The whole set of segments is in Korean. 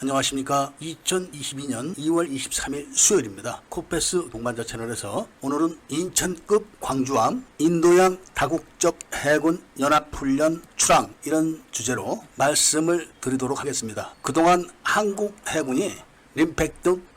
안녕하십니까. 2022년 2월 23일 수요일입니다. 코페스 동반자 채널에서 오늘은 인천급 광주함 인도양 다국적 해군 연합훈련 출항 이런 주제로 말씀을 드리도록 하겠습니다. 그동안 한국 해군이 림팩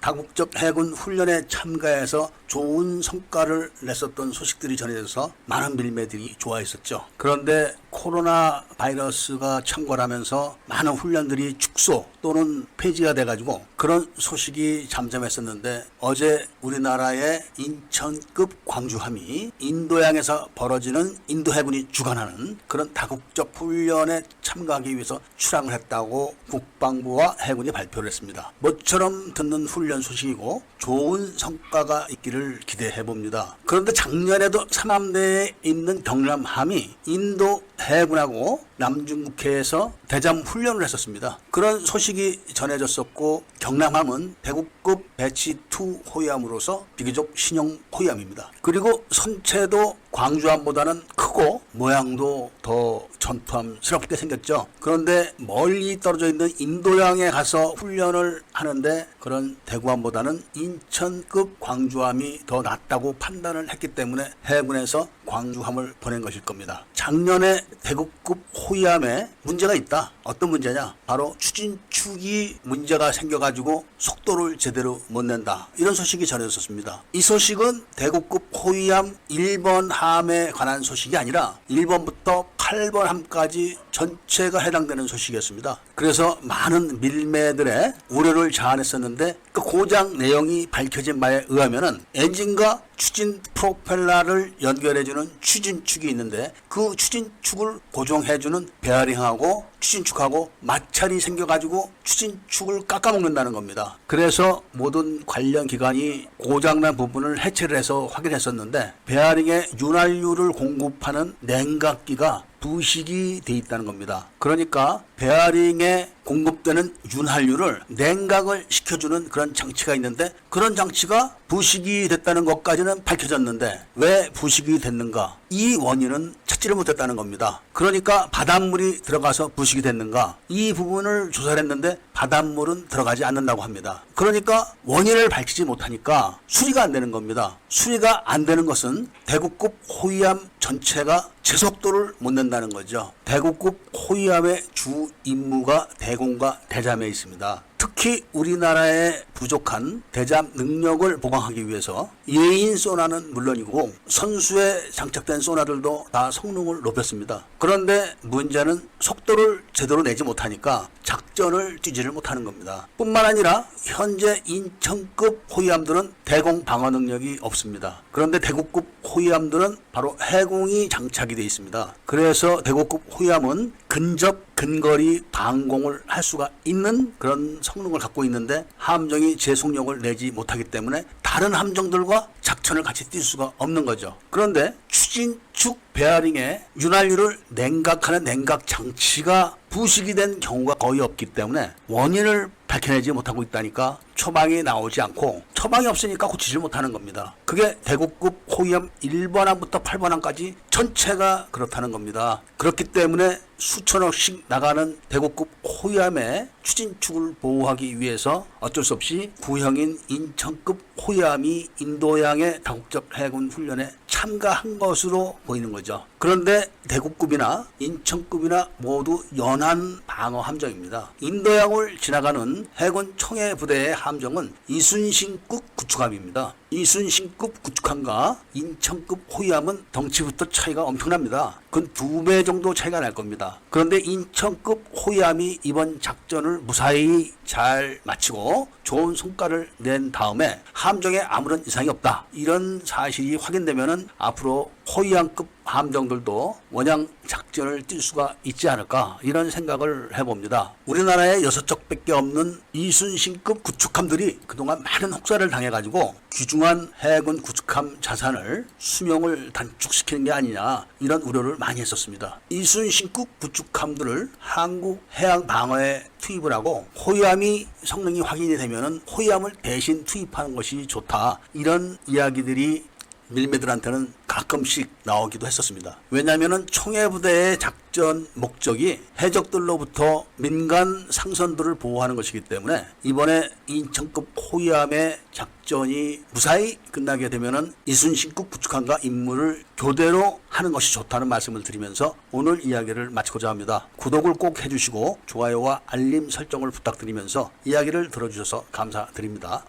다국적 해군 훈련에 참가해서 좋은 성과를 냈었던 소식들이 전해져서 많은 밀매들이 좋아했었죠. 그런데 코로나 바이러스가 창궐하면서 많은 훈련들이 축소 또는 폐지가 돼가지고 그런 소식이 잠잠했었는데 어제 우리나라의 인천급 광주함이 인도양에서 벌어지는 인도 해군이 주관하는 그런 다국적 훈련에 참가하기 위해서 출항을 했다고 국방부와 해군이 발표를 했습니다. 모처럼 듣는 훈련 소식이고 좋은 성과가 있기를 기대해 봅니다. 그런데 작년에도 삼함대에 있는 경남함이 인도 해군하고 남중국해에서 대잠 훈련을 했었습니다. 그런 소식이 전해졌었고 경남함은 대구급 배치2 호위함으로서 비교적 신형 호위함입니다. 그리고 선체도 광주함보다는 크고 모양도 더 전투함스럽게 생겼죠. 그런데 멀리 떨어져 있는 인도양에 가서 훈련을 하는데 그런 대구함보다는 인천급 광주함이 더 낫다고 판단을 했기 때문에 해군에서 광주함을 보낸 것일 겁니다. 작년에 대구급 호위함에 문제가 있다. 어떤 문제냐? 바로 추진축이 문제가 생겨가지고 속도를 제대로 못 낸다. 이런 소식이 전해졌습니다. 이 소식은 대구급 호위함 1번 함에 관한 소식이 아니라 1번부터 8번 함까지 전체가 해당되는 소식이었습니다. 그래서 많은 밀매들의 우려를 자아냈었는데 그 고장 내용이 밝혀진 바에 의하면은 엔진과 추진 프로펠러를 연결해주는 추진축이 있는데 그 추진축을 고정해주는 베어링하고 추진축하고 마찰이 생겨가지고 추진축을 깎아먹는다는 겁니다. 그래서 모든 관련 기관이 고장난 부분을 해체를 해서 확인했었는데 베어링에 윤활유를 공급하는 냉각기가 부식이 돼 있다는 겁니다. 그러니까 베어링에 공급되는 윤활유를 냉각을 시켜주는 그런 장치가 있는데 그런 장치가 부식이 됐다는 것까지는 밝혀졌는데 왜 부식이 됐는가? 이 원인은 찾지를 못했다는 겁니다. 그러니까 바닷물이 들어가서 부식이 됐는가? 이 부분을 조사를 했는데 바닷물은 들어가지 않는다고 합니다. 그러니까 원인을 밝히지 못하니까 수리가 안 되는 겁니다. 수리가 안 되는 것은 대구급 호위함 전체가 제속도를 못 낸다는 거죠. 대구급 호위함의 주 임무가 대공과 대잠에 있습니다. 특히 우리나라의 부족한 대잠 능력을 보강하기 위해서 예인 소나는 물론이고 선수에 장착된 소나들도 다 성능을 높였습니다. 그런데 문제는 속도를 제대로 내지 못하니까 작전을 뛰지를 못하는 겁니다. 뿐만 아니라 현재 인천급 호위함들은 대공 방어 능력이 없습니다. 그런데 대구급 호위함들은 바로 해공이 장착이 되어 있습니다. 그래서 대구급 호위함은 근거리 방공을 할 수가 있는 그런 성능을 갖고 있는데 함정이 제속력을 내지 못하기 때문에 다른 함정들과 작전을 같이 뛸 수가 없는 거죠. 그런데 추진축 베어링에 윤활유를 냉각하는 냉각 장치가 부식이 된 경우가 거의 없기 때문에 원인을 밝혀내지 못하고 있다니까 처방이 나오지 않고 처방이 없으니까 고치질 못하는 겁니다. 그게 대구급 호위함 1번함부터 8번함까지 전체가 그렇다는 겁니다. 그렇기 때문에 수천억씩 나가는 대구급 호위함의 추진축을 보호하기 위해서 어쩔 수 없이 구형인 인천급 호위함이 인도양의 다국적 해군 훈련에 참가한 것으로 보이는 거죠. 그런데 대구급이나 인천급이나 모두 연안 방어 함정입니다. 인도양을 지나가는 해군 청해 부대의 함정은 이순신급 구축함입니다. 이순신급 구축함과 인천급 호위함은 덩치부터 차이가 엄청납니다. 그건 2배 정도 차이가 날 겁니다. 그런데 인천급 호위함이 이번 작전을 무사히 잘 마치고 좋은 성과를 낸 다음에 함정에 아무런 이상이 없다. 이런 사실이 확인되면은 앞으로 호위함급 함정들도 원양 작전을 뛸 수가 있지 않을까 이런 생각을 해봅니다. 우리나라에 6척밖에 없는 이순신급 구축함들이 그동안 많은 혹사를 당해가지고 귀중한 해군 구축함 자산을 수명을 단축시키는 게 아니냐 이런 우려를 많이 했었습니다. 이순신급 구축함들을 한국 해양 방어에 투입을 하고 호위함이 성능이 확인이 되면은 호위함을 대신 투입하는 것이 좋다 이런 이야기들이 밀매들한테는 가끔씩 나오기도 했었습니다. 왜냐하면 청해부대의 작전 목적이 해적들로부터 민간 상선들을 보호하는 것이기 때문에 이번에 인천급 호위함의 작전이 무사히 끝나게 되면은 이순신급 구축함과 임무를 교대로 하는 것이 좋다는 말씀을 드리면서 오늘 이야기를 마치고자 합니다. 구독을 꼭 해주시고 좋아요와 알림 설정을 부탁드리면서 이야기를 들어주셔서 감사드립니다.